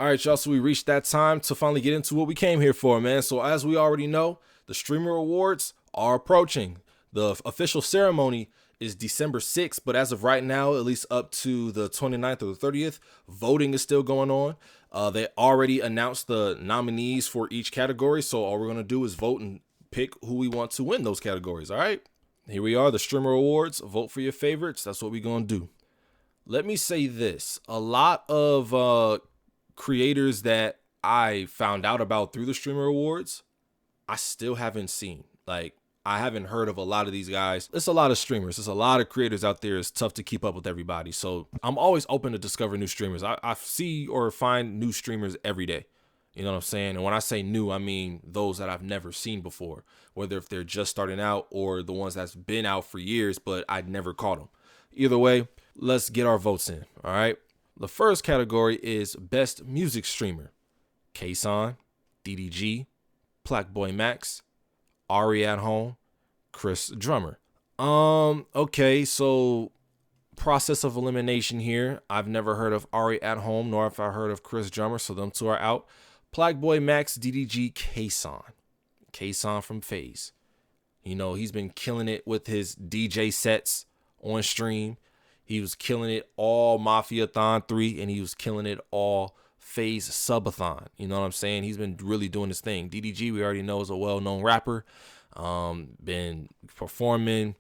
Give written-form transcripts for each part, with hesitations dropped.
All right, y'all, so we reached that time to finally get into what we came here for, man. So as we already know, the Streamer Awards are approaching. The official ceremony is December 6th, but as of right now, at least up to the 29th or the 30th, voting is still going on. They already announced the nominees for each category, so all we're going to do is vote and pick who we want to win those categories, all right? Here we are, the Streamer Awards. Vote for your favorites. That's what we're going to do. Let me say this. A lot of creators that I found out about through the Streamer Awards, I still haven't seen. Like, I haven't heard of a lot of these guys. It's a lot of streamers. There's a lot of creators out there. It's tough to keep up with everybody. So I'm always open to discover new streamers. I see or find new streamers every day. You know what I'm saying? And when I say new, I mean those that I've never seen before, whether if they're just starting out or the ones that's been out for years, but I'd never caught them. Either way, let's get our votes in. All right. The first category is Best Music Streamer. Kason, DDG, Plaque Max, Ari at Home, Chris Drummer. Okay, so process of elimination here. I've never heard of Ari at Home, nor have I heard of Chris Drummer, so them two are out. Plaque Max, DDG, Kason. Kason from FaZe. You know, he's been killing it with his DJ sets on stream. He was killing it all Mafia-thon 3, and he was killing it all FaZe Subathon. You know what I'm saying? He's been really doing his thing. DDG, we already know, is a well-known rapper. Been performing,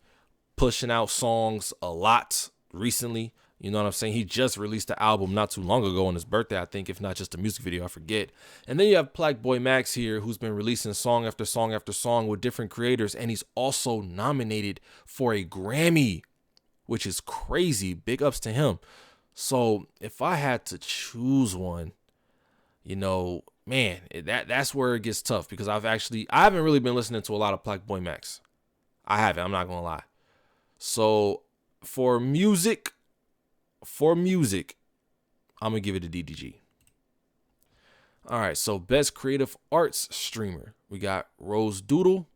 pushing out songs a lot recently. You know what I'm saying? He just released the album not too long ago on his birthday, I think, if not just a music video, I forget. And then you have Plaque Max here, who's been releasing song after song after song with different creators, and he's also nominated for a Grammy, which is crazy. Big ups to him. So if I had to choose one, you know, man, that's where it gets tough, because I haven't really been listening to a lot of Plaque Max. I haven't, I'm not gonna lie. So for music, I'm gonna give it to DDG. All right, so Best Creative Arts Streamer. We got Rose Doodle,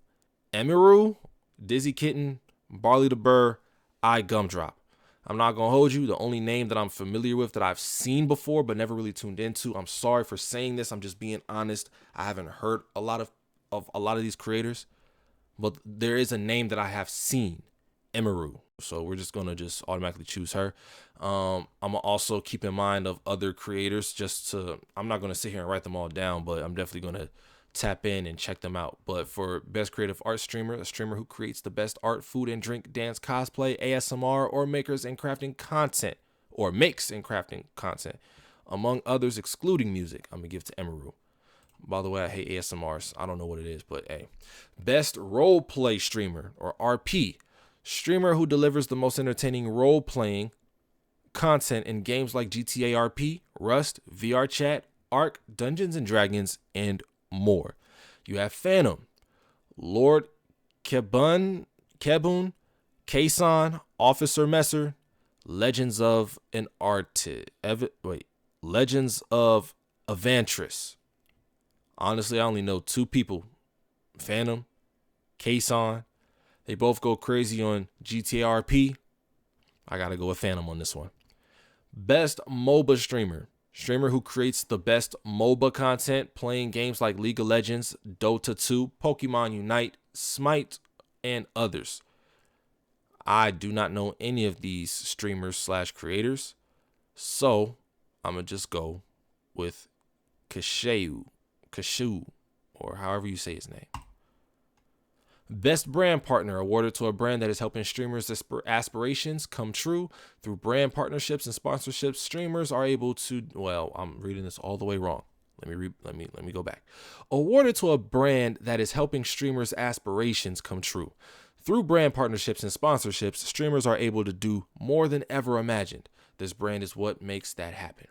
Emiru, Dizzy Kitten, Barley the Burr, I Gumdrop. I'm not going to hold you. The only name that I'm familiar with that I've seen before but never really tuned into, I'm sorry for saying this. I'm just being honest. I haven't heard a lot of a lot of these creators, but there is a name that I have seen, Emiru. So we're just going to just automatically choose her. I'm going to also keep in mind of other creators I'm not going to sit here and write them all down, but I'm definitely going to tap in and check them out. But for Best Creative Art Streamer, a streamer who creates the best art, food and drink, dance, cosplay, ASMR, or makes and crafting content, among others excluding music, I'm gonna give it to Emiru. By the way, I hate ASMRs. I don't know what it is, but hey. Best Role Play Streamer, or RP, streamer who delivers the most entertaining role playing content in games like GTA RP, Rust, VR Chat, Ark, Dungeons and Dragons, and more. You have Phantom, Lord Kebun, Kason, Officer Messer, Legends of Evantris. Honestly, I only know two people, Phantom, Kason. They both go crazy on GTA RP. I gotta go with Phantom on this one. Best MOBA Streamer. Streamer who creates the best MOBA content, playing games like League of Legends, Dota 2, Pokemon Unite, Smite, and others. I do not know any of these streamers / creators, so I'm going to just go with Kashu, or however you say his name. Best Brand Partner, awarded to a brand that is helping streamers' aspirations come true through brand partnerships and sponsorships. Streamers are able to, well, I'm reading this all the way wrong. Let me go back. Awarded to a brand that is helping streamers' aspirations come true. Through brand partnerships and sponsorships, streamers are able to do more than ever imagined. This brand is what makes that happen.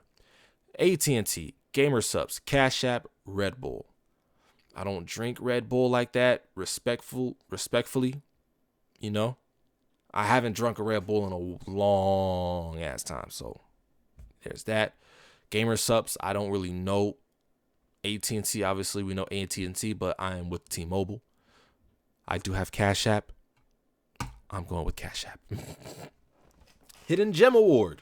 AT&T, Gamer Subs, Cash App, Red Bull. I don't drink Red Bull like that, respectfully, you know. I haven't drunk a Red Bull in a long ass time, so there's that. Gamer Subs, I don't really know. AT&T, obviously we know AT&T, but I am with T-Mobile. I do have Cash App. I'm going with Cash App. Hidden Gem Award.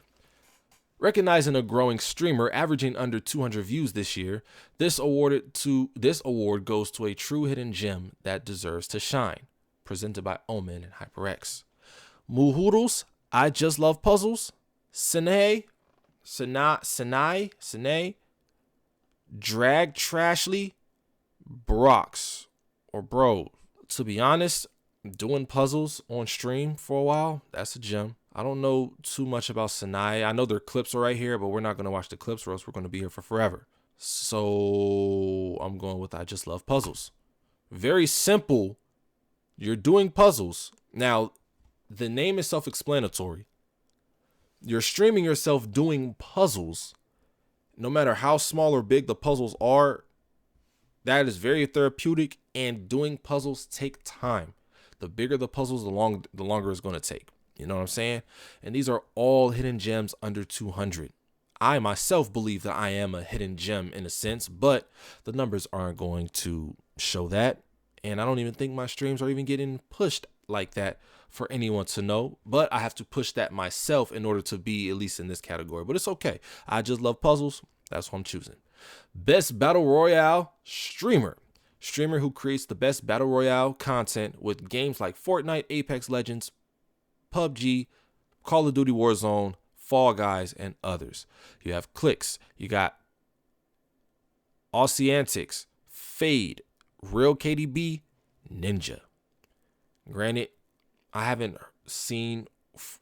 Recognizing a growing streamer averaging under 200 views this year, this award goes to a true hidden gem that deserves to shine. Presented by Omen and HyperX. Muhurus, I Just Love Puzzles. Sinai, Drag Trashly, Brox, or Bro. To be honest, doing puzzles on stream for a while, that's a gem. I don't know too much about Sinai. I know their clips are right here, but we're not going to watch the clips or else we're going to be here for forever. So I'm going with I Just Love Puzzles. Very simple. You're doing puzzles. Now, the name is self-explanatory. You're streaming yourself doing puzzles. No matter how small or big the puzzles are, that is very therapeutic, and doing puzzles take time. The bigger the puzzles, the longer it's going to take. You know what I'm saying? And these are all hidden gems under 200. I myself believe that I am a hidden gem in a sense, but the numbers aren't going to show that. And I don't even think my streams are even getting pushed like that for anyone to know. But I have to push that myself in order to be at least in this category. But it's okay. I just love puzzles. That's what I'm choosing. Best Battle Royale streamer. Streamer who creates the best Battle Royale content with games like Fortnite, Apex Legends, PUBG, Call of Duty Warzone, Fall Guys, and others. You have Clicks. You got Aussie Antics, Fade, Real KDB, Ninja. Granted, I haven't seen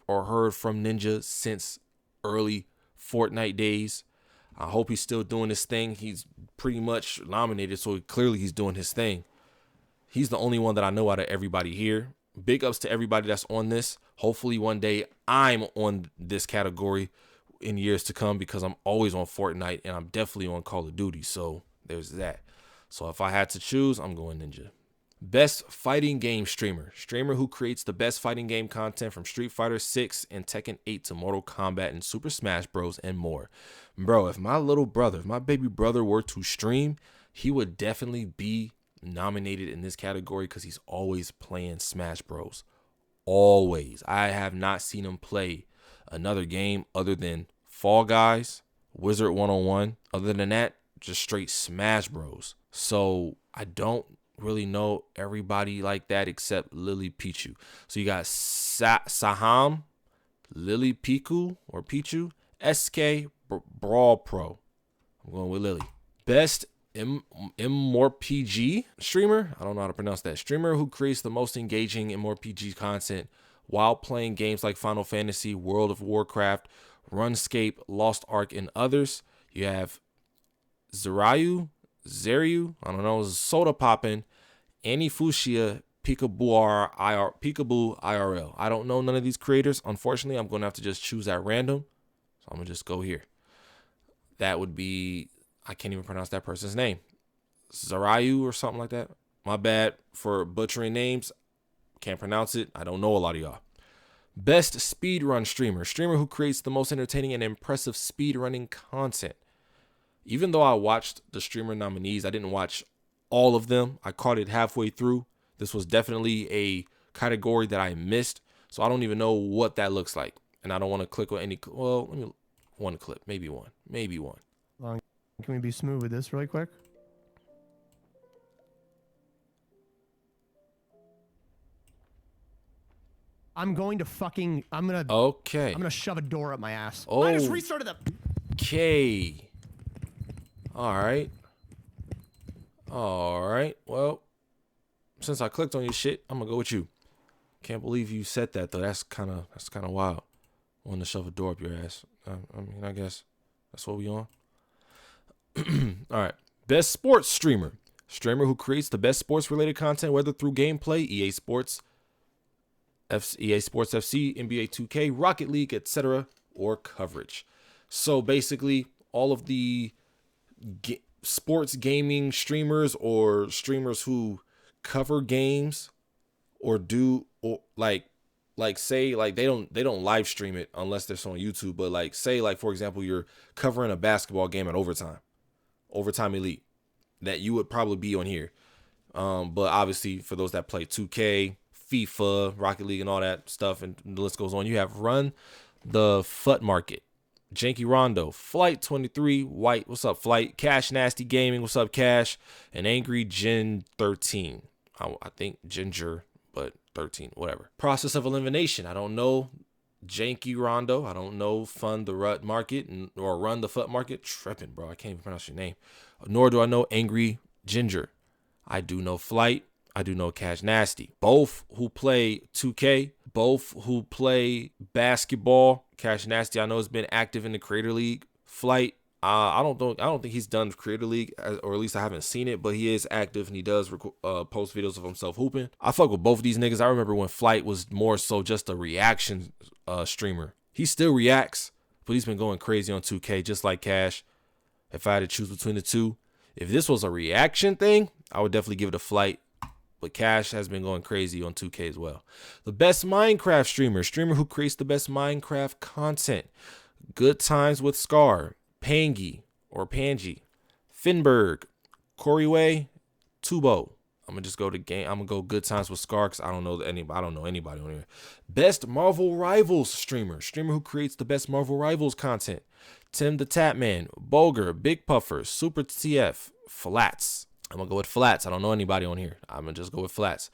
or heard from Ninja since early Fortnite days. I hope he's still doing his thing. He's pretty much nominated, so clearly he's doing his thing. He's the only one that I know out of everybody here. Big ups to everybody that's on this. Hopefully one day I'm on this category in years to come, because I'm always on Fortnite and I'm definitely on Call of Duty. So there's that. So if I had to choose, I'm going Ninja. Best fighting game streamer. Streamer who creates the best fighting game content from Street Fighter 6 and Tekken 8 to Mortal Kombat and Super Smash Bros. And more. Bro, if my baby brother were to stream, he would definitely be nominated in this category because he's always playing Smash Bros. Always. I have not seen him play another game other than Fall Guys, Wizard 101. Other than that, just straight Smash Bros. So I don't really know everybody like that except Lily Pichu. So you got Saham, Lily Piku or Pichu, SK, Brawl Pro. I'm going with Lily. Best MMORPG streamer. I don't know how to pronounce that. Streamer who creates the most engaging MMORPG content while playing games like Final Fantasy, World of Warcraft, RuneScape, Lost Ark, and others. You have Zerayu, I don't know, Soda Poppin', Annie Fuchsia, Peekaboo IRL. I don't know none of these creators. Unfortunately, I'm going to have to just choose at random. So I'm going to just go here. That would be, I can't even pronounce that person's name. Zerayu or something like that. My bad for butchering names. Can't pronounce it. I don't know a lot of y'all. Best speedrun streamer. Streamer who creates the most entertaining and impressive speedrunning content. Even though I watched the streamer nominees, I didn't watch all of them. I caught it halfway through. This was definitely a category that I missed, so I don't even know what that looks like. And I don't want to click on any, well, let me, one clip, maybe one. Can we be smooth with this really quick? I'm going to fucking, I'm gonna shove a door up my ass. Oh. I just restarted the. Okay. All right. Well, since I clicked on your shit, I'm gonna go with you. Can't believe you said that though. That's kind of wild. Want to shove a door up your ass. I mean, I guess that's what we on. All right. Best sports streamer. Streamer who creates the best sports related content, whether through gameplay, EA Sports FC, NBA 2K, Rocket League, etc., or coverage. So basically, all of the sports gaming streamers or streamers who cover games or do, or like say like they don't live stream it unless they're on YouTube, but like say like for example you're covering a basketball game at overtime elite, that you would probably be on here. But obviously for those that play 2K, FIFA, Rocket League, and all that stuff, and the list goes on, you have Run the Fut Market. Janky Rondo, Flight 23, White, what's up, Flight? Cash Nasty Gaming, what's up, Cash? And Angry Gin 13. I think Ginger, but 13, whatever. Process of Elimination, I don't know. Janky Rondo, I don't know. Fund the Rut Market or Run the Fut Market. Tripping, bro. I can't even pronounce your name. Nor do I know Angry Ginger. I do know Flight. I do know Cash Nasty. Both who play 2K, both who play basketball. Cash Nasty, I know, has been active in the Creator League. Flight, I don't think he's done Creator League, or at least I haven't seen it, but he is active and he does post videos of himself hooping. I fuck with both of these niggas. I remember when Flight was more so just a reaction streamer. He still reacts, but he's been going crazy on 2K, just like Cash. If I had to choose between the two, if this was a reaction thing, I would definitely give it a Flight. But Cash has been going crazy on 2K as well. The best Minecraft streamer who creates the best Minecraft content. Good Times with Scar, Pangy or Pangy, Finberg, Corey Tubo. I'm gonna just go to game. I'm gonna go Good Times with Scar because I don't know anybody on here. Best Marvel Rivals streamer who creates the best Marvel Rivals content. Tim the Tapman, Bulger, Big Puffer, Super TF, Flats. I'm gonna go with Flats. I don't know anybody on here. I'm gonna just go with Flats.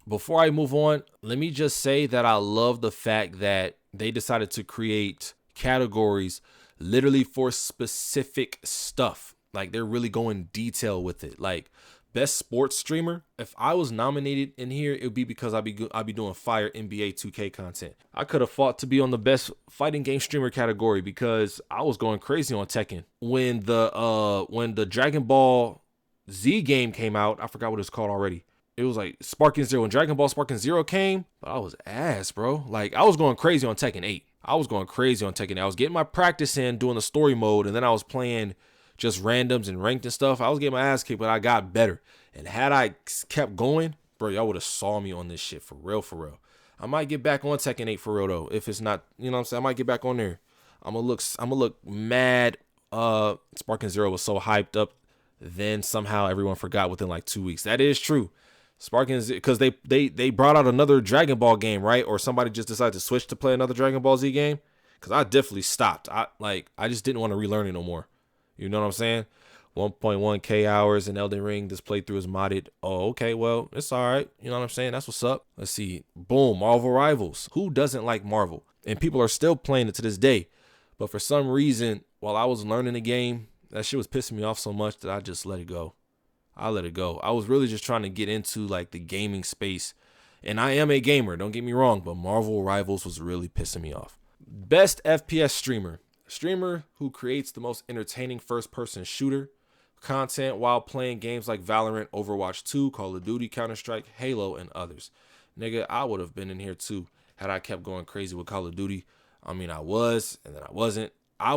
Before I move on, let me just say that I love the fact that they decided to create categories literally for specific stuff. Like they're really going detail with it. Like best sports streamer. If I was nominated in here, it would be because I'd be doing fire NBA 2K content. I could have fought to be on the best fighting game streamer category because I was going crazy on Tekken. When the Dragon Ball Z game came out, I forgot what it's called already. It was like Sparking Zero. When Dragon Ball Sparking Zero came, but I was ass, bro. Like I was going crazy on Tekken 8. I was getting my practice in doing the story mode, and then I was playing just randoms and ranked and stuff. I was getting my ass kicked, but I got better. And had I kept going, bro, y'all would have saw me on this shit for real, for real. I might get back on Tekken 8 for real though. If it's not, you know what I'm saying, I might get back on there. I'm gonna look mad. Sparking Zero was so hyped up. Then somehow everyone forgot within like 2 weeks. That is true. Sparking, because they brought out another Dragon Ball game, right? Or somebody just decided to switch to play another Dragon Ball Z game. Because I definitely stopped. I just didn't want to relearn it no more. You know what I'm saying? 1.1k hours in Elden Ring. This playthrough is modded. Oh, okay. Well, it's all right. You know what I'm saying? That's what's up. Let's see. Boom. Marvel Rivals. Who doesn't like Marvel? And people are still playing it to this day. But for some reason, while I was learning the game, that shit was pissing me off so much that I just let it go. I let it go. I was really just trying to get into like the gaming space. And I am a gamer, don't get me wrong, but Marvel Rivals was really pissing me off. Best FPS streamer. Streamer who creates the most entertaining first-person shooter content while playing games like Valorant, Overwatch 2, Call of Duty, Counter-Strike, Halo, and others. Nigga, I would have been in here too had I kept going crazy with Call of Duty. I mean, I was, and then I wasn't. I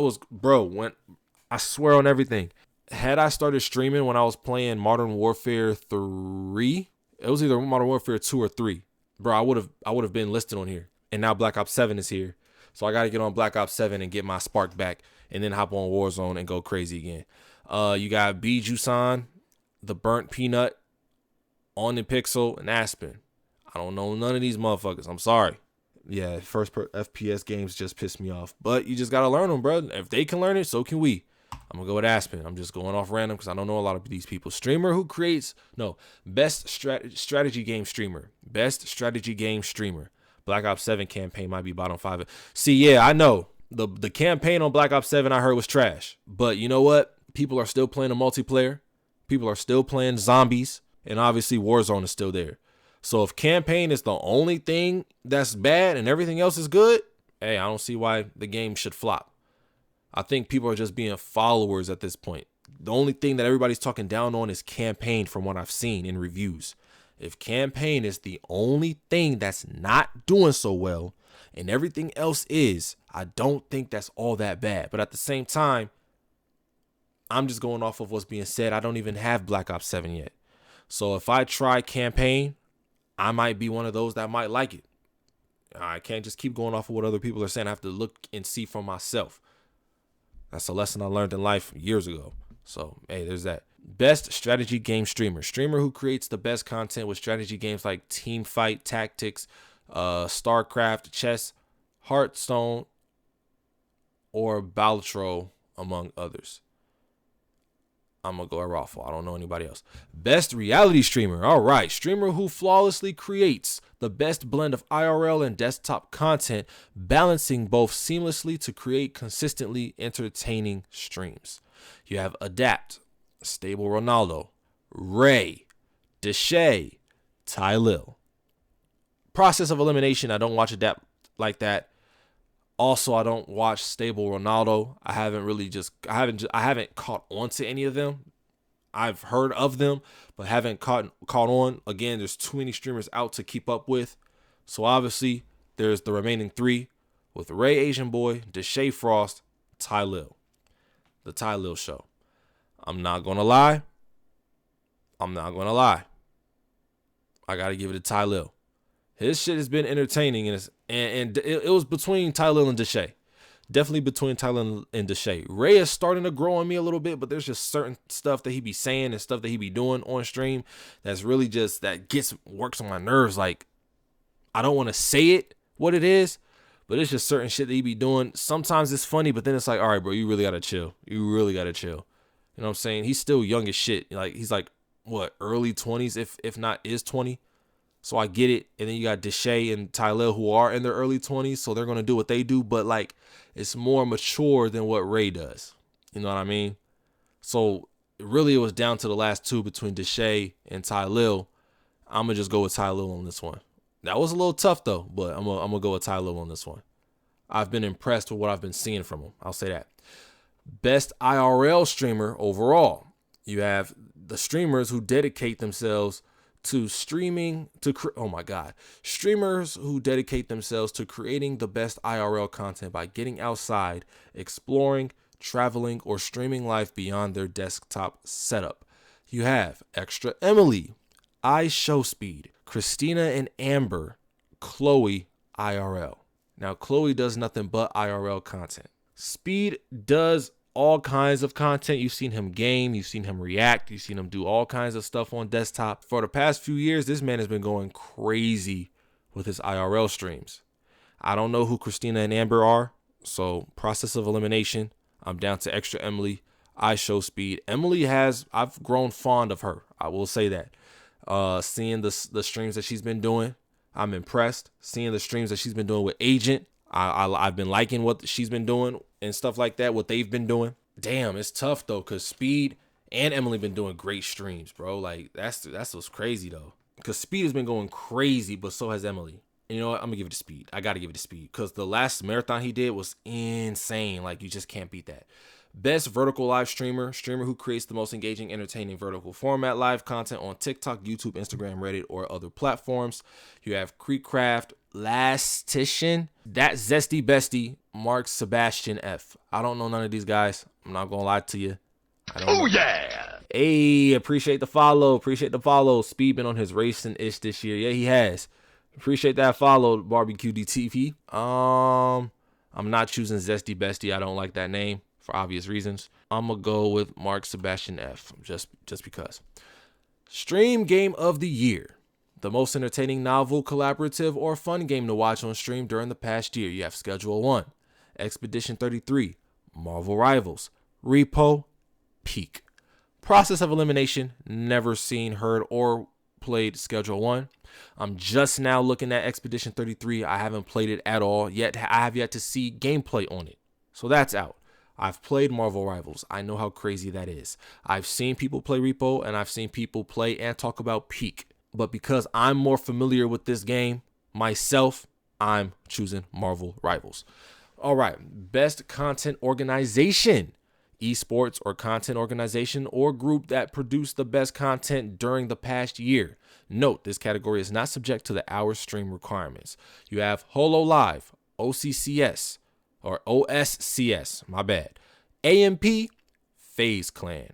swear on everything. Had I started streaming when I was playing Modern Warfare 3, it was either Modern Warfare 2 or 3. Bro, I would have been listed on here. And now Black Ops 7 is here. So I got to get on Black Ops 7 and get my spark back and then hop on Warzone and go crazy again. You got B Jusan, The Burnt Peanut, On the Pixel, and Aspen. I don't know none of these motherfuckers. I'm sorry. Yeah, FPS games just piss me off. But you just got to learn them, bro. If they can learn it, so can we. I'm going to go with Aspen. I'm just going off random because I don't know a lot of these people. Best strategy game streamer. Best strategy game streamer. Black Ops 7 campaign might be bottom 5. See, yeah, I know. The campaign on Black Ops 7 I heard was trash. But you know what? People are still playing the multiplayer. People are still playing zombies. And obviously Warzone is still there. So if campaign is the only thing that's bad and everything else is good, hey, I don't see why the game should flop. I think people are just being followers at this point. The only thing that everybody's talking down on is campaign from what I've seen in reviews. If campaign is the only thing that's not doing so well and everything else is, I don't think that's all that bad. But at the same time, I'm just going off of what's being said. I don't even have Black Ops 7 yet. So if I try campaign, I might be one of those that might like it. I can't just keep going off of what other people are saying. I have to look and see for myself. That's a lesson I learned in life years ago. So, hey, there's that. Best strategy game streamer. Streamer who creates the best content with strategy games like Teamfight Tactics, StarCraft, Chess, Hearthstone, or Baltro, among others. I'm going to go at Raffle. I don't know anybody else. Best reality streamer. All right. Streamer who flawlessly creates the best blend of IRL and desktop content, balancing both seamlessly to create consistently entertaining streams. You have Adapt, Stable Ronaldo, Ray, Deshay, Ty Lil. Process of elimination. I don't watch Adapt like that. Also, I don't watch Stable Ronaldo. I haven't caught on to any of them. I've heard of them, but haven't caught on. Again, there's too many streamers out to keep up with. So obviously, there's the remaining three with Ray Asian Boy, Deshay Frost, Ty Lil. The Ty Lil Show. I'm not gonna lie. I gotta give it to Ty Lil. His shit has been entertaining, and it was between Ty Lil and Deshay. Definitely between Ty Lil and Deshay. Ray is starting to grow on me a little bit, but there's just certain stuff that he be saying and stuff that he be doing on stream that's really just, works on my nerves. Like, I don't want to say it, what it is, but it's just certain shit that he be doing. Sometimes it's funny, but then it's like, all right, bro, you really got to chill. You know what I'm saying? He's still young as shit. Like, he's like, what, early 20s, if not is 20. So I get it. And then you got Deshay and Ty Lil who are in their early 20s. So they're going to do what they do. But like, it's more mature than what Ray does. You know what I mean? So really it was down to the last two between Deshay and Ty Lil. I'm going to just go with Ty Lil on this one. That was a little tough though, but I'm going to go with Ty Lil on this one. I've been impressed with what I've been seeing from him. I'll say that. Best IRL streamer overall. You have the streamers who dedicate themselves to streamers who dedicate themselves to creating the best IRL content by getting outside, exploring, traveling, or streaming life beyond their desktop setup. You have Extra Emily, iShowSpeed, Christina and Amber, Chloe IRL. Now, Chloe does nothing but IRL content. Speed does all kinds of content. You've seen him game, you've seen him react, you've seen him do all kinds of stuff on desktop. For the past few years, this man has been going crazy with his IRL streams. I don't know who Christina and Amber are, so process of elimination, I'm down to Extra Emily, iShowSpeed. Emily I've grown fond of her. I will say that. Seeing the streams that she's been doing, I'm impressed. Seeing the streams that she's been doing with Agent, I've been liking what she's been doing and stuff like that, what they've been doing. Damn, it's tough though, because Speed and Emily been doing great streams, bro. Like, that's what's crazy though. Because Speed has been going crazy, but so has Emily. And you know what? I'm going to give it to Speed. I got to give it to Speed. Because the last marathon he did was insane. Like, you just can't beat that. Best vertical live streamer who creates the most engaging, entertaining vertical format live content on TikTok, YouTube, Instagram, Reddit, or other platforms. You have Creekcraft, Lastician, That Zesty Bestie, Mark Sebastian F. I don't know none of these guys. I'm not gonna lie to you. Yeah. Hey, appreciate the follow. Speed been on his racing-ish this year. Yeah, he has. Appreciate that follow, Barbecue DTV. I'm not choosing Zesty Bestie. I don't like that name for obvious reasons. I'm gonna go with Mark Sebastian F. Just because. Stream Game of the Year. The most entertaining novel, collaborative, or fun game to watch on stream during the past year. You have Schedule 1, Expedition 33, Marvel Rivals, Repo, Peak. Process of elimination, never seen, heard, or played Schedule 1. I'm just now looking at Expedition 33. I haven't played it at all yet. I have yet to see gameplay on it. So that's out. I've played Marvel Rivals. I know how crazy that is. I've seen people play Repo, and I've seen people play and talk about Peak. But because I'm more familiar with this game myself, I'm choosing Marvel Rivals. All right, best content organization. Esports or content organization or group that produced the best content during the past year. Note, this category is not subject to the hour stream requirements. You have Holo Live, OCCS, or OSCS, my bad. AMP, FaZe Clan.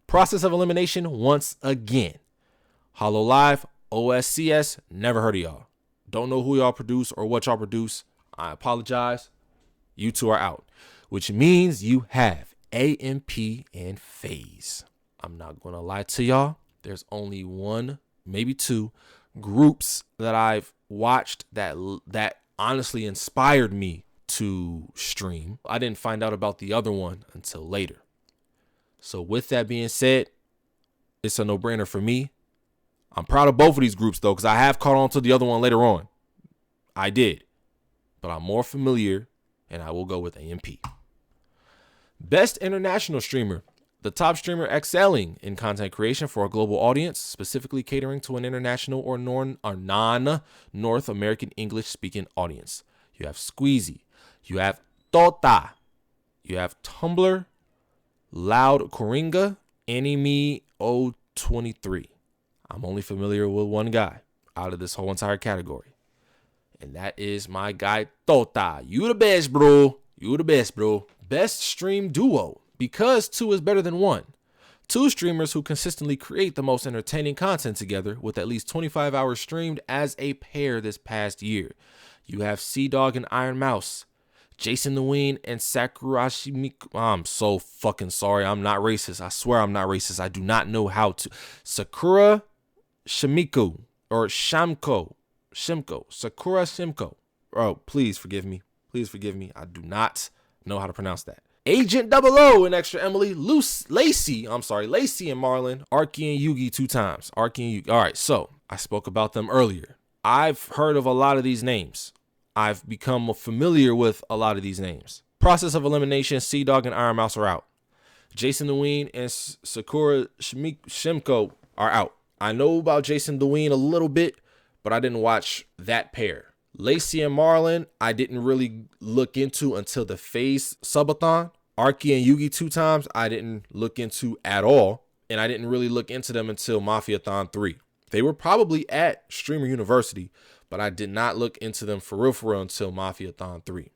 Process of elimination once again. Holo Live, OSCS, never heard of y'all. Don't know who y'all produce or what y'all produce. I apologize. You two are out. Which means you have AMP and FaZe. I'm not going to lie to y'all. There's only one, maybe two groups that I've watched that honestly inspired me to stream. I didn't find out about the other one until later. So with that being said, it's a no-brainer for me. I'm proud of both of these groups, though, because I have caught on to the other one later on. I did. But I'm more familiar, and I will go with AMP. Best international streamer. The top streamer excelling in content creation for a global audience, specifically catering to an international or non-North American English-speaking audience. You have Squeezy. You have Tota. You have Tumblr, Loud Coringa, Anime 023. I'm only familiar with one guy out of this whole entire category. And that is my guy, Tota. You the best, bro. You the best, bro. Best stream duo. Because 2 is better than 1. 2 streamers who consistently create the most entertaining content together with at least 25 hours streamed as a pair this past year. You have Sea-Dog and Iron Mouse. Jason the Ween and Sakurashi Miku. I'm so fucking sorry. I'm not racist. I swear I'm not racist. I do not know how to. Sakura Shimiku or Shimko. Sakura Shimko. Oh, please forgive me. Please forgive me. I do not know how to pronounce that. Agent 00 and Extra Emily, Lacey and Marlon, Arky and Yugi 2 times. Arky and Yugi. All right, so I spoke about them earlier. I've heard of a lot of these names. I've become familiar with a lot of these names. Process of elimination, Sea-Dog and Iron Mouse are out. Jason the Ween and Sakura Shimko are out. I know about Jason the Ween a little bit, but I didn't watch that pair. Lacey and Marlon, I didn't really look into until the FaZe subathon. Arky and Yugi 2 times, I didn't look into at all. And I didn't really look into them until Mafiathon 3. They were probably at Streamer University, but I did not look into them for real until Mafiathon 3.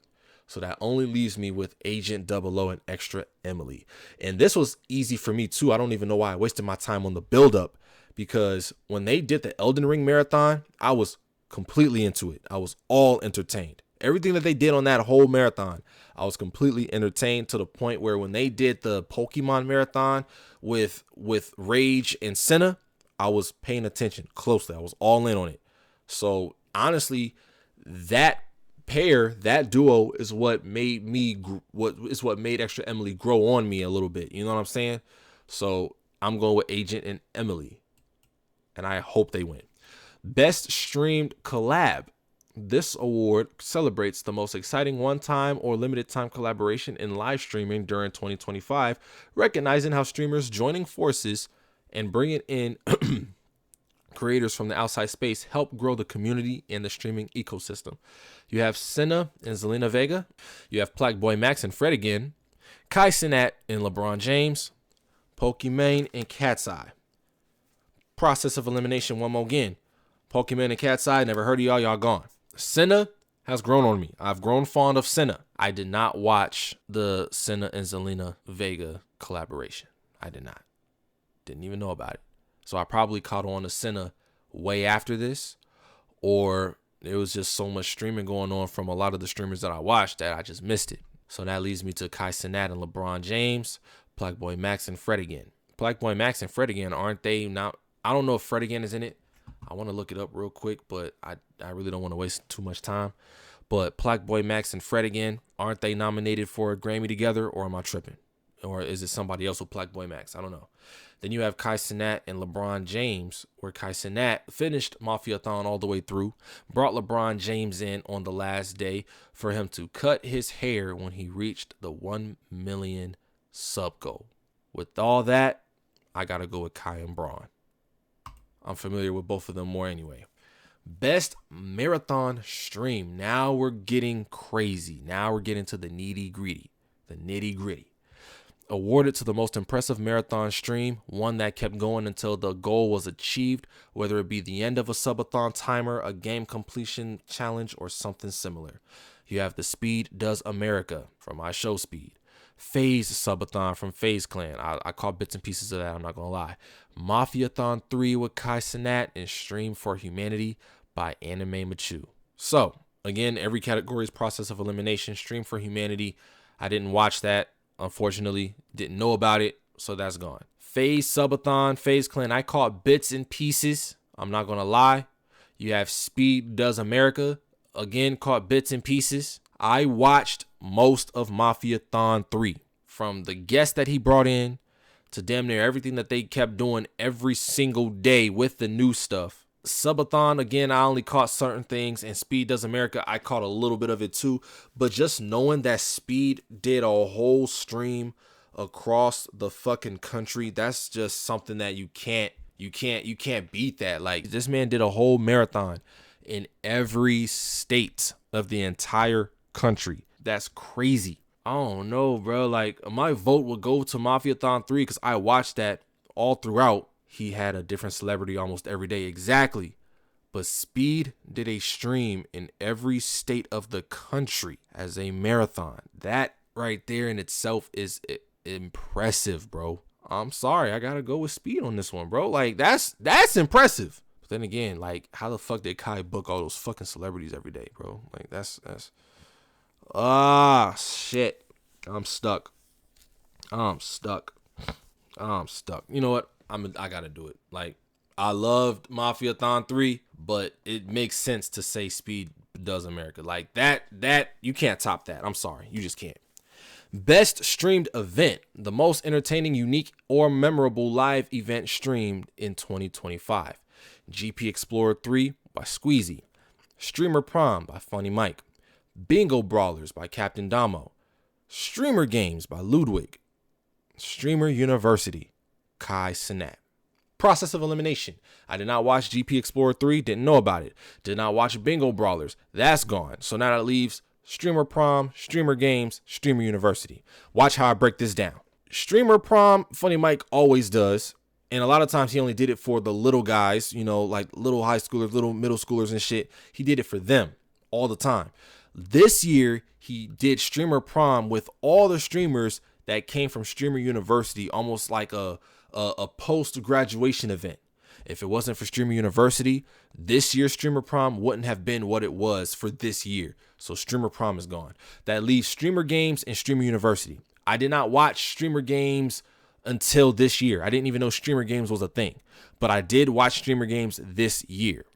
So that only leaves me with Agent 00 and Extra Emily. And this was easy for me too. I don't even know why I wasted my time on the build-up, because when they did the Elden Ring marathon, I was completely into it. I was all entertained. Everything that they did on that whole marathon, I was completely entertained, to the point where when they did the Pokemon marathon with Rage and Senna, I was paying attention closely. I was all in on it. So honestly, that pair, that duo is what made Extra Emily grow on me a little bit. You know what I'm saying? So I'm going with Agent and Emily, and I hope they win. Best streamed collab. This award celebrates the most exciting one-time or limited-time collaboration in live streaming during 2025, recognizing how streamers joining forces and bringing in creators from the outside space help grow the community and the streaming ecosystem. You have Senna and Zelina Vega. You have Plague Max and Fred again. Kai Cenat and LeBron James. Pokimane and Cat's Eye. Process of elimination one more again. Pokimane and Cat's Eye, never heard of y'all. Y'all gone. Senna has grown on me. I've grown fond of Senna. I did not watch the Senna and Zelina Vega collaboration. I did not. Didn't even know about it. So I probably caught on to Senna way after this, or there was just so much streaming going on from a lot of the streamers that I watched that I just missed it. So that leads me to Kai Cenat and LeBron James, Plague Max and Fred again. Plague Max and Fred again, aren't they not? I don't know if Fred again is in it. I want to look it up real quick, but I really don't want to waste too much time. But Plague Max and Fred again, aren't they nominated for a Grammy together, or am I tripping? Or is it somebody else with Plague Max? I don't know. Then you have Kai Cenat and LeBron James, where Kai Cenat finished Mafiathon all the way through, brought LeBron James in on the last day for him to cut his hair when he reached the 1 million sub goal. With all that, I got to go with Kai and Braun. I'm familiar with both of them more anyway. Best marathon stream. Now we're getting crazy. Now we're getting to the nitty-gritty. Awarded to the most impressive marathon stream, one that kept going until the goal was achieved, whether it be the end of a subathon timer, a game completion challenge, or something similar. You have the Speed Does America from I Show Speed. FaZe Subathon from FaZe Clan. I caught bits and pieces of that, I'm not going to lie. Mafiathon 3 with Kai Cenat, and Stream for Humanity by Anime Machu. So, again, every category's process of elimination. Stream for Humanity, I didn't watch that, unfortunately. Didn't know about it, so that's gone. FaZe Subathon, FaZe Clan, I caught bits and pieces, I'm not going to lie. You have Speed Does America, again, caught bits and pieces. I watched most of Mafia-thon 3. From the guests that he brought in to damn near everything that they kept doing every single day with the new stuff. Subathon, again, I only caught certain things, and Speed Does America, I caught a little bit of it too. But just knowing that Speed did a whole stream across the fucking country, that's just something that you can't beat that. Like, this man did a whole marathon in every state of the entire country. That's crazy. I don't know, bro. Like, my vote would go to Mafia-thon 3 because I watched that all throughout. He had a different celebrity almost every day. Exactly. But Speed did a stream in every state of the country as a marathon. That right there in itself is impressive, bro. I'm sorry. I got to go with Speed on this one, bro. Like, that's impressive. But then again, like, how the fuck did Kai book all those fucking celebrities every day, bro? Like, that's shit. I'm stuck. You know what? I gotta do it. Like, I loved Mafia-thon 3, but it makes sense to say Speed Does America. Like, that you can't top that. I'm sorry. You just can't. Best streamed event. The most entertaining, unique, or memorable live event streamed in 2025. GP Explorer 3 by Squeezy. Streamer Prom by Funny Mike. Bingo Brawlers by Captain Damo. Streamer Games by Ludwig. Streamer University, Kai Sinat. Process of elimination. I did not watch GP Explorer 3, didn't know about it. Did not watch Bingo Brawlers, that's gone. So now that leaves Streamer Prom, Streamer Games, Streamer University. Watch how I break this down. Streamer Prom, Funny Mike always does. And a lot of times he only did it for the little guys, you know, like little high schoolers, little middle schoolers and shit. He did it for them all the time. This year, he did Streamer Prom with all the streamers that came from Streamer University, almost like a post-graduation event. If it wasn't for Streamer University, this year's Streamer Prom wouldn't have been what it was for this year. So Streamer Prom is gone. That leaves Streamer Games and Streamer University. I did not watch Streamer Games until this year. I didn't even know Streamer Games was a thing. But I did watch Streamer Games this year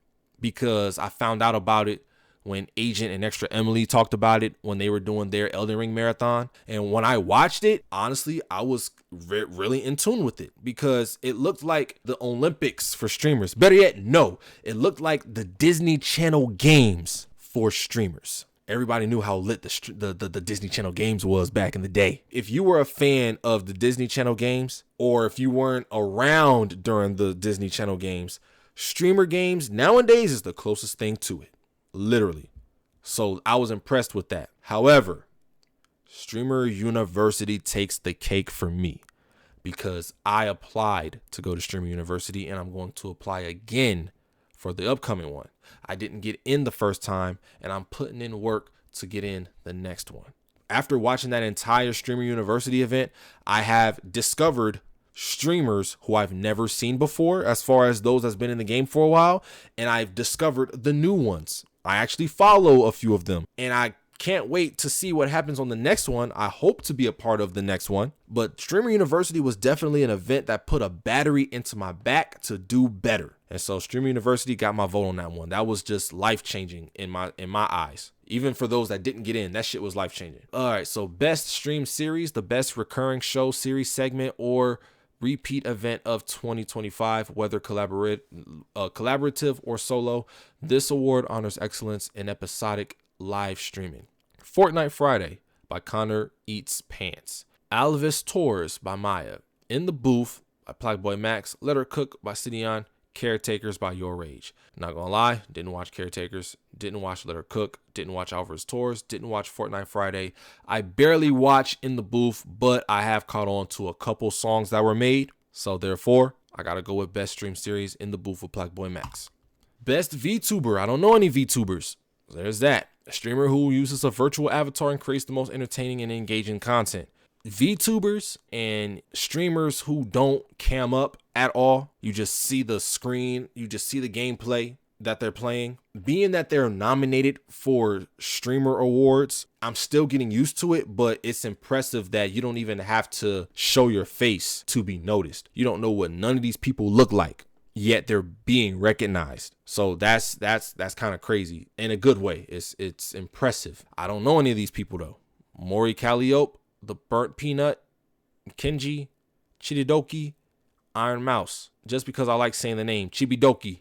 because I found out about it when Agent and Extra Emily talked about it when they were doing their Elden Ring marathon. And when I watched it, honestly, I was really in tune with it because it looked like the Olympics for streamers. Better yet, no, it looked like the Disney Channel games for streamers. Everybody knew how lit the Disney Channel games was back in the day. If you were a fan of the Disney Channel games, or if you weren't around during the Disney Channel games, Streamer Games nowadays is the closest thing to it. Literally. So I was impressed with that. However, Streamer University takes the cake for me because I applied to go to Streamer University and I'm going to apply again for the upcoming one. I didn't get in the first time and I'm putting in work to get in the next one. After watching that entire Streamer University event, I have discovered streamers who I've never seen before as far as those that's been in the game for a while, and I've discovered the new ones. I actually follow a few of them, and I can't wait to see what happens on the next one. I hope to be a part of the next one, but Streamer University was definitely an event that put a battery into my back to do better. And so Streamer University got my vote on that one. That was just life-changing in my eyes. Even for those that didn't get in, that shit was life-changing. All right, so best stream series, the best recurring show, series, segment, or repeat event of 2025, whether collaborative or solo. This award honors excellence in episodic live streaming. Fortnite Friday by Connor Eats Pants. Alvis Tours by Maya. In the Booth by Plagueboy Max. Let Her Cook by Sidian. Caretakers by Your Rage. Not gonna lie, didn't watch Caretakers, didn't watch Let Her Cook, didn't watch Alvarez Tours, didn't watch Fortnite Friday. I barely watch In the Booth, but I have caught on to a couple songs that were made. So therefore, I gotta go with best stream series, In the Booth with Plagueboy Max. Best VTuber. I don't know any VTubers. There's that. A streamer who uses a virtual avatar and creates the most entertaining and engaging content. VTubers and streamers who don't cam up at all. You just see the screen. You just see the gameplay that they're playing. Being that they're nominated for streamer awards, I'm still getting used to it, but it's impressive that you don't even have to show your face to be noticed. You don't know what none of these people look like. yet they're being recognized. So that's kind of crazy in a good way. It's impressive. I don't know any of these people though. Maury Calliope, the Burnt Peanut, Kenji, Chididoki, Iron Mouse. Just because I like saying the name Chibidoki,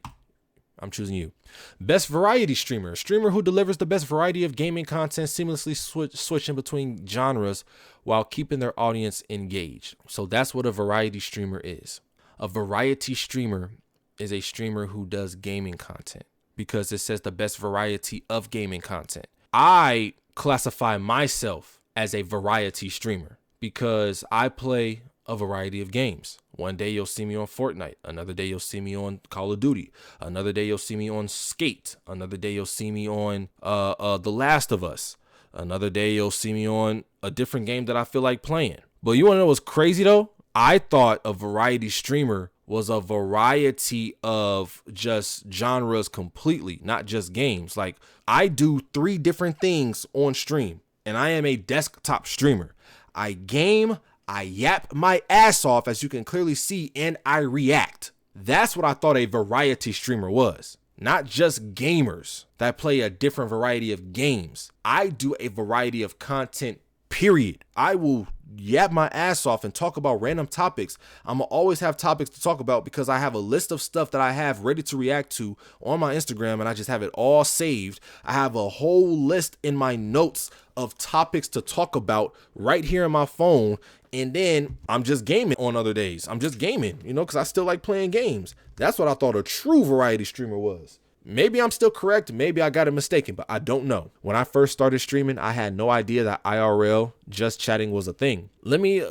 I'm choosing you. Best variety streamer. A streamer who delivers the best variety of gaming content, seamlessly switching between genres while keeping their audience engaged. So that's what a variety streamer is. A variety streamer is a streamer who does gaming content because it says the best variety of gaming content. I classify myself as a variety streamer because I play a variety of games. One day you'll see me on Fortnite. Another day you'll see me on Call of Duty. Another day you'll see me on Skate. Another day you'll see me on The Last of Us. Another day you'll see me on a different game that I feel like playing. But you want to know what's crazy though? I thought a variety streamer was a variety of just genres completely, not just games. Like I do 3 different things on stream and I am a desktop streamer. I game, I yap my ass off, as you can clearly see, and I react. That's what I thought a variety streamer was. Not just gamers that play a different variety of games. I do a variety of content, period. I will yap my ass off and talk about random topics. I'm gonna always have topics to talk about because I have a list of stuff that I have ready to react to on my Instagram, and I just have it all saved. I have a whole list in my notes of topics to talk about right here in my phone. And then I'm just gaming on other days. I'm just gaming, because I still like playing games. That's what I thought a true variety streamer was. Maybe I'm still correct. Maybe I got it mistaken, but I don't know. When I first started streaming, I had no idea that IRL just chatting was a thing. Let me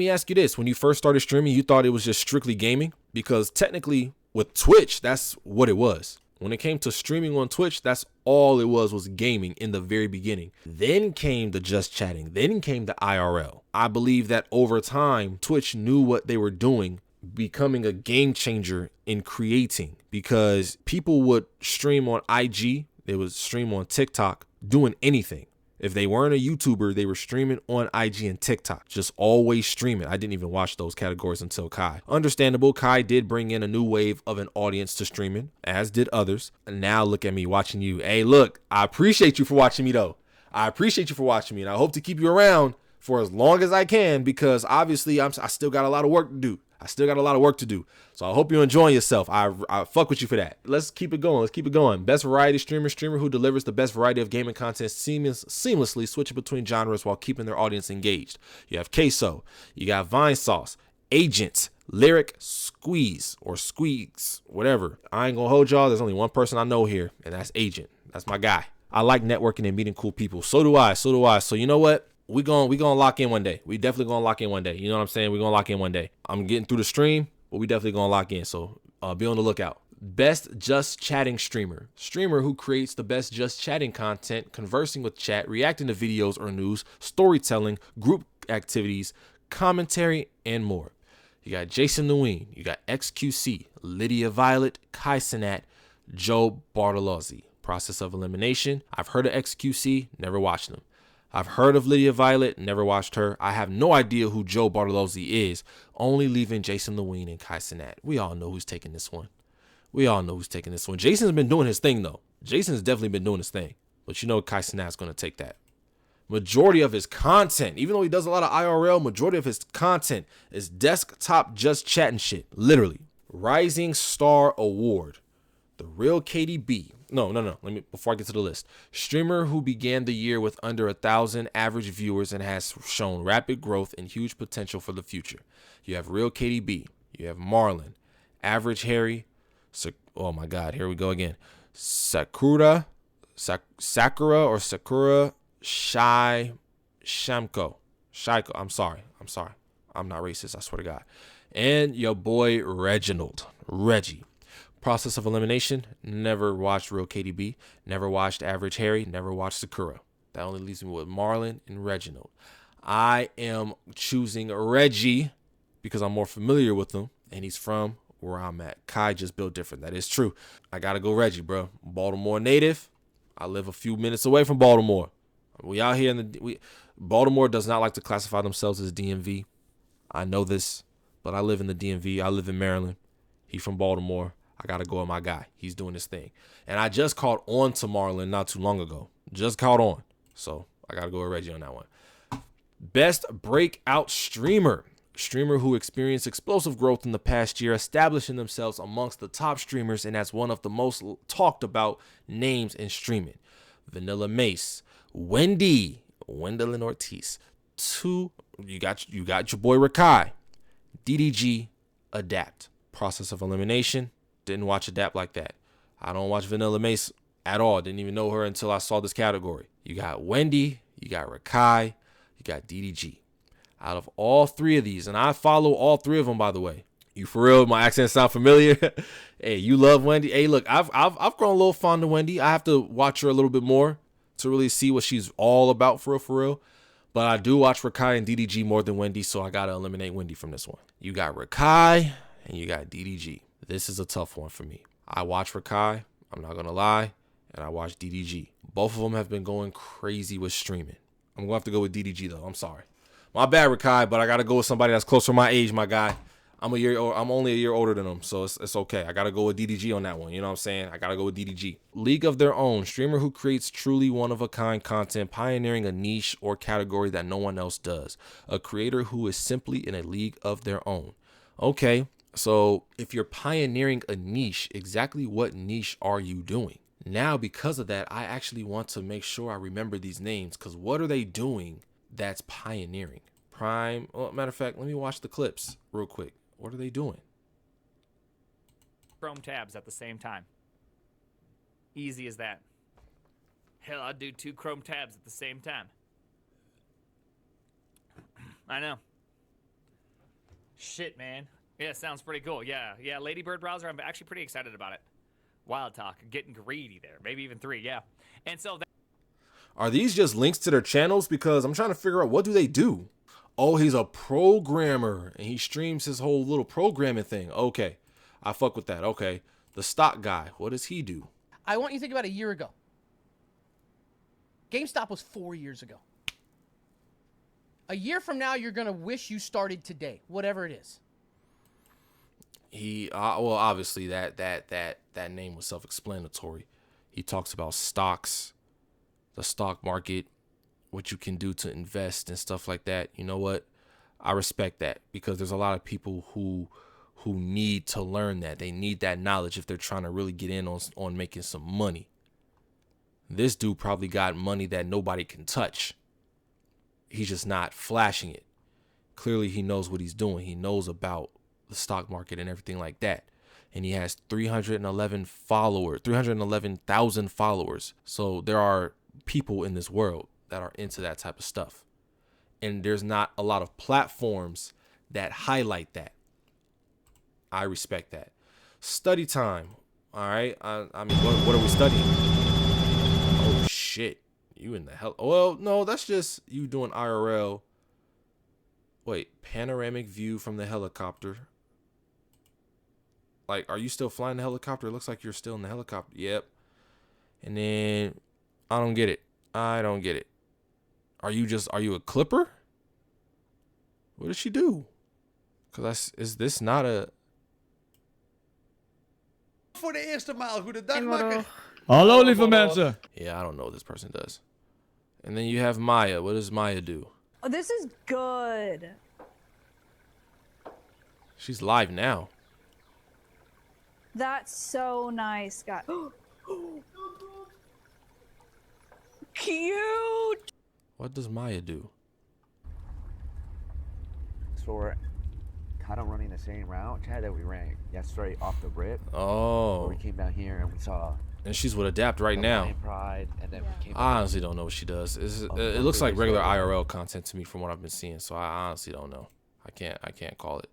ask you this. When you first started streaming, you thought it was just strictly gaming? Because technically with Twitch, that's what it was. When it came to streaming on Twitch, that's all it was gaming in the very beginning. Then came the just chatting. Then came the IRL. I believe that over time, Twitch knew what they were doing, becoming a game changer in creating, because people would stream on IG, they would stream on TikTok, doing anything. If they weren't a YouTuber, they were streaming on IG and TikTok, just always streaming. I didn't even watch those categories until Kai. Understandable, Kai did bring in a new wave of an audience to streaming, as did others. And now look at me watching you. Hey, look, I appreciate you for watching me though. I appreciate you for watching me, and I hope to keep you around for as long as I can, because obviously I still got a lot of work to do. So I hope you're enjoying yourself. I fuck with you for that. Let's keep it going. Best variety streamer who delivers the best variety of gaming content seamlessly, switching between genres while keeping their audience engaged. You have Queso, you got Vine Sauce, Agent, Lyric, Squeeze, whatever. I ain't gonna hold y'all. There's only one person I know here, and that's Agent. That's my guy. I like networking and meeting cool people. So do I. So you know what? We gonna lock in one day. We definitely gonna lock in one day. You know what I'm saying? We're gonna lock in one day. I'm getting through the stream, but we definitely gonna lock in. So be on the lookout. Best just chatting streamer. Streamer who creates the best just chatting content, conversing with chat, reacting to videos or news, storytelling, group activities, commentary, and more. You got Jason Nguyen, you got XQC, Lydia Violet, Kai Cenat, Joe Bartolozzi. Process of elimination. I've heard of XQC, never watched them. I've heard of Lydia Violet, never watched her. I have no idea who Joe Bartolozzi is, only leaving Jason Nguyen and Kai Cenat. We all know who's taking this one. Jason's been doing his thing, though. Jason's definitely been doing his thing. But you know Kai Cenat's going to take that. Majority of his content, even though he does a lot of IRL, majority of his content is desktop just chatting shit. Literally. Rising Star Award. The real KDB. No. Before I get to the list. Streamer who began the year with under 1,000 average viewers and has shown rapid growth and huge potential for the future. You have Real KDB. You have Marlon. Average Harry. Oh my God, here we go again. Sakura. Shamko. Shaiko. I'm sorry. I'm not racist, I swear to God. And your boy Reggie. Process of elimination, never watched Real KDB, never watched Average Harry, never watched Sakura. That only leaves me with Marlon and Reginald. I am choosing Reggie because I'm more familiar with him, and he's from where I'm at. Kai just built different. That is true. I got to go Reggie, bro. Baltimore native. I live a few minutes away from Baltimore. We out here Baltimore does not like to classify themselves as DMV. I know this, but I live in the DMV. I live in Maryland. He from Baltimore. I got to go with my guy. He's doing his thing. And I just caught on to Marlon not too long ago. Just caught on. So I got to go with Reggie on that one. Best breakout streamer. Streamer who experienced explosive growth in the past year, establishing themselves amongst the top streamers and as one of the most talked about names in streaming. Vanilla Mace, Wendell Ortiz. Two, you got your boy Rakai. DDG, Adapt. Process of elimination. Didn't watch Adapt like that. I don't watch Vanilla Mace at all. Didn't even know her until I saw this category. You got Wendy, you got Rakai, you got DDG. Out of all three of these, and I follow all three of them, by the way. You for real? My accent sound familiar? Hey, you love Wendy? Hey, look, I've grown a little fond of Wendy. I have to watch her a little bit more to really see what she's all about for real. But I do watch Rakai and DDG more than Wendy, so I gotta eliminate Wendy from this one. You got Rakai and you got DDG. This is a tough one for me. I watch Rakai, I'm not gonna lie, and I watch DDG. Both of them have been going crazy with streaming. I'm gonna have to go with DDG though. I'm sorry. My bad, Rakai, but I gotta go with somebody that's closer to my age, my guy. I'm only a year older than him, so it's okay. I gotta go with DDG on that one. You know what I'm saying? I gotta go with DDG. League of Their Own, streamer who creates truly one-of-a-kind content, pioneering a niche or category that no one else does. A creator who is simply in a league of their own. Okay, so if you're pioneering a niche, exactly what niche are you doing? Now, because of that, I actually want to make sure I remember these names, because what are they doing that's pioneering? Prime. Well, matter of fact, let me watch the clips real quick. What are they doing? Chrome tabs at the same time. Easy as that. Hell, I'd do 2 Chrome tabs at the same time. I know. Shit, man. Yeah, sounds pretty cool. Yeah, Ladybird browser, I'm actually pretty excited about it. Wild Talk, getting greedy there. Maybe even 3, yeah. And so are these just links to their channels? Because I'm trying to figure out, what do they do? Oh, he's a programmer and he streams his whole little programming thing. Okay, I fuck with that. Okay, the stock guy, what does he do? I want you to think about a year ago. GameStop was 4 years ago. A year from now, you're gonna wish you started today, whatever it is. He well, obviously that name was self-explanatory. He talks about stocks, the stock market, what you can do to invest and stuff like that. You know what? I respect that, because there's a lot of people who need to learn that. They need that knowledge if they're trying to really get in on making some money. This dude probably got money that nobody can touch. He's just not flashing it. Clearly he knows what he's doing. He knows about the stock market and everything like that. And he has 311,000 followers. So there are people in this world that are into that type of stuff. And there's not a lot of platforms that highlight that. I respect that. Study time. All right. I mean, what are we studying? Oh, shit. You in the hell? Well, no, that's just you doing IRL. Wait, panoramic view from the helicopter. Like, are you still flying the helicopter? It looks like you're still in the helicopter. Yep. And then I don't get it. I don't get it. Are you a clipper? What does she do? Because is this not a... Voor de eerste maal, goedendag makker. Hallo lieve mensen. Yeah, I don't know what this person does. And then you have Maya. What does Maya do? Oh, this is good. She's live now. That's so nice, guys. Cute. What does Maya do? So we're kind of running the same route, Chad, that we ran yesterday off the rip. Oh. Where we came down here and we saw. And she's with Adapt right now. Pride, and then we came I honestly don't know what she does. It looks like regular IRL content to me from what I've been seeing. So I honestly don't know. I can't call it.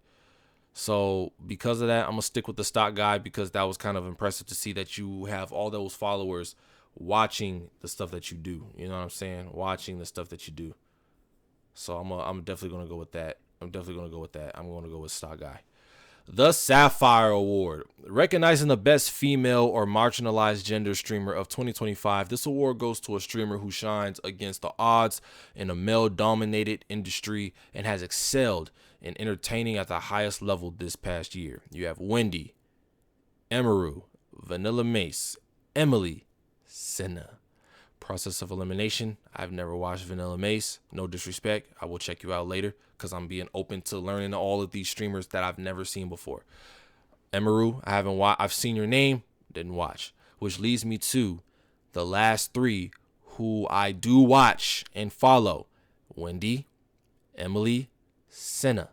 So because of that, I'm gonna stick with the stock guy, because that was kind of impressive to see that you have all those followers watching the stuff that you do. You know what I'm saying? Watching the stuff that you do. So I'm definitely gonna go with that. I'm gonna go with stock guy. The Sapphire Award, recognizing the best female or marginalized gender streamer of 2025. This award goes to a streamer who shines against the odds in a male-dominated industry and has excelled in entertaining at the highest level this past year. You have Wendy, Emeru, Vanilla Mace, Emily, Senna. Process of elimination. I've never watched Vanilla Mace. No disrespect. I will check you out later because I'm being open to learning all of these streamers that I've never seen before. Emeru, I haven't watched. I've seen your name, didn't watch. Which leads me to the last three who I do watch and follow. Wendy, Emily, Senna.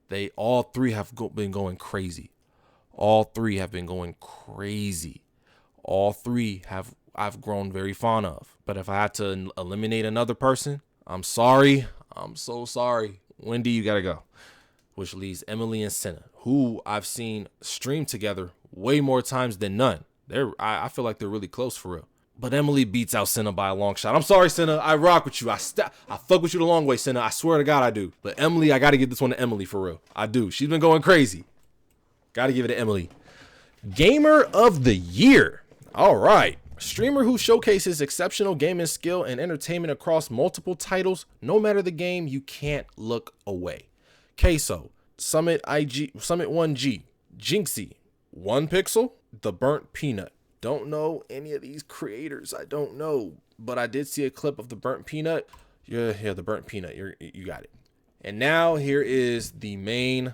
They all three have been going crazy. All three have been going crazy. All three I've grown very fond of. But if I had to eliminate another person, I'm sorry. I'm so sorry. Wendy, you gotta go. Which leaves Emily and Senna, who I've seen stream together way more times than none. I feel like they're really close for real. But Emily beats out Senna by a long shot. I'm sorry, Senna. I rock with you. I fuck with you the long way, Senna. I swear to God I do. But Emily, I got to give this one to Emily for real. I do. She's been going crazy. Got to give it to Emily. Gamer of the Year. All right. Streamer who showcases exceptional gaming skill and entertainment across multiple titles. No matter the game, you can't look away. Queso, Summit 1G, Jinxie, 1Pixel, The Burnt Peanut. Don't know any of these creators. I don't know. But I did see a clip of The Burnt Peanut. Yeah, The Burnt Peanut. You got it. And now here is the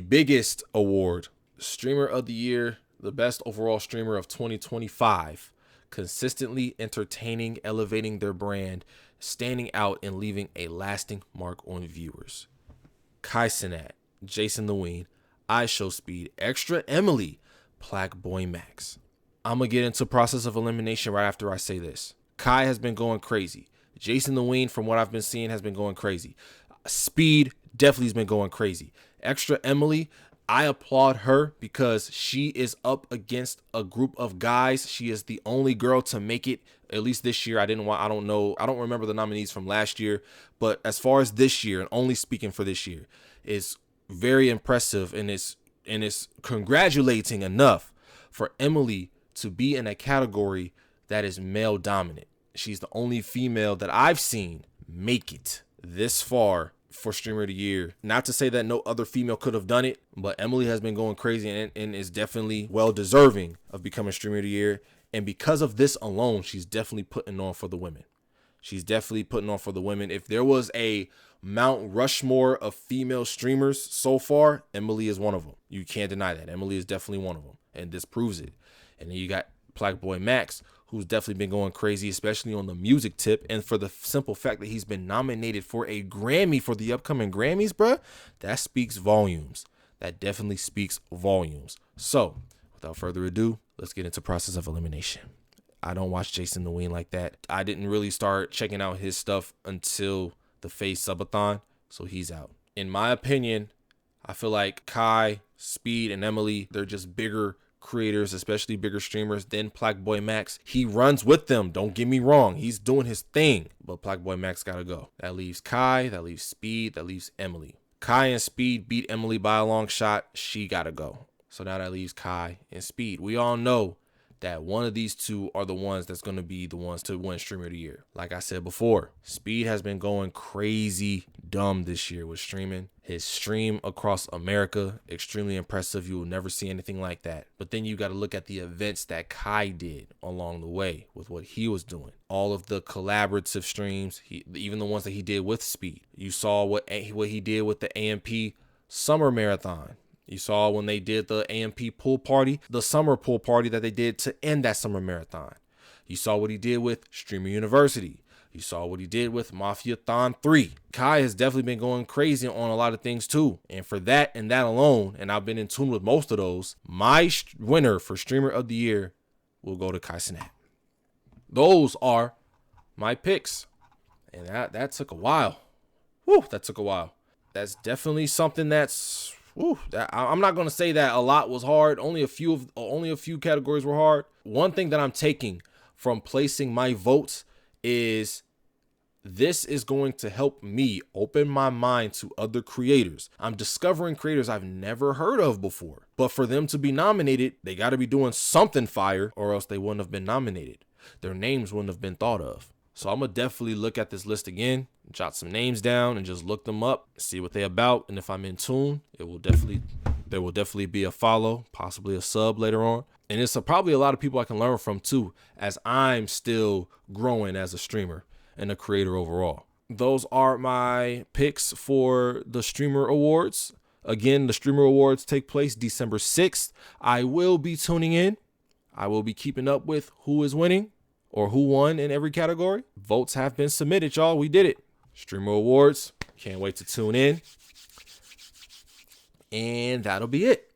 biggest award. Streamer of the Year, the best overall streamer of 2025. Consistently entertaining, elevating their brand, standing out, and leaving a lasting mark on viewers. Kai Cenat, Jason the Ween, iShowSpeed, Extra Emily, Plaque Boy Max. I'm going to get into process of elimination right after I say this. Kai has been going crazy. Jason the Ween, from what I've been seeing, has been going crazy. Speed definitely has been going crazy. Extra Emily, I applaud her because she is up against a group of guys. She is the only girl to make it, at least this year. I don't know. I don't remember the nominees from last year, but as far as this year, and only speaking for this year, is very impressive, and it's congratulating enough for Emily to be in a category that is male dominant. She's the only female that I've seen make it this far for Streamer of the Year. Not to say that no other female could have done it, but Emily has been going crazy and is definitely well deserving of becoming Streamer of the Year. And because of this alone, she's definitely putting on for the women. She's definitely putting on for the women. If there was a Mount Rushmore of female streamers so far, Emily is one of them. You can't deny that. Emily is definitely one of them, and this proves it. And then you got Plaque Boy Max, who's definitely been going crazy, especially on the music tip. And for the simple fact that he's been nominated for a Grammy for the upcoming Grammys, bruh, that speaks volumes. That definitely speaks volumes. So, without further ado, let's get into process of elimination. I don't watch Jason the Ween like that. I didn't really start checking out his stuff until the FaZe Subathon, so he's out. In my opinion, I feel like Kai, Speed, and Emily, they're just bigger creators, especially bigger streamers than Plaque Boy Max. He runs with them, don't get me wrong. He's doing his thing, but Plaque Boy Max gotta go. That leaves Kai, that leaves Speed, that leaves Emily. Kai and Speed beat Emily by a long shot. She gotta go. So now that leaves Kai and Speed. We all know that one of these two are the ones that's going to be the ones to win Streamer of the Year. Like I said before, Speed has been going crazy dumb this year with streaming. His stream across America, extremely impressive. You will never see anything like that. But then you got to look at the events that Kai did along the way with what he was doing. All of the collaborative streams, even the ones that he did with Speed. You saw what he did with the AMP Summer Marathon. You saw when they did the AMP pool party, the summer pool party that they did to end that summer marathon. You saw what he did with Streamer University. You saw what he did with Mafia-thon 3. Kai has definitely been going crazy on a lot of things too. And for that and that alone, and I've been in tune with most of those, my winner for Streamer of the Year will go to Kai Cenat. Those are my picks. And that took a while. Whew, that took a while. That's definitely something that's... I'm not going to say that a lot was hard. Only a few categories were hard. One thing that I'm taking from placing my votes is this is going to help me open my mind to other creators. I'm discovering creators I've never heard of before. But for them to be nominated, they got to be doing something fire, or else they wouldn't have been nominated. Their names wouldn't have been thought of. So I'm going to definitely look at this list again, jot some names down, and just look them up, see what they about. And if I'm in tune, it will definitely There will definitely be a follow, possibly a sub later on. And it's probably a lot of people I can learn from too, as I'm still growing as a streamer and a creator overall. Those are my picks for the Streamer Awards. Again, the Streamer Awards take place December 6th. I will be tuning in. I will be keeping up with who is winning or who won in every category. Votes have been submitted, y'all. We did it. Streamer Awards. Can't wait to tune in. And that'll be it.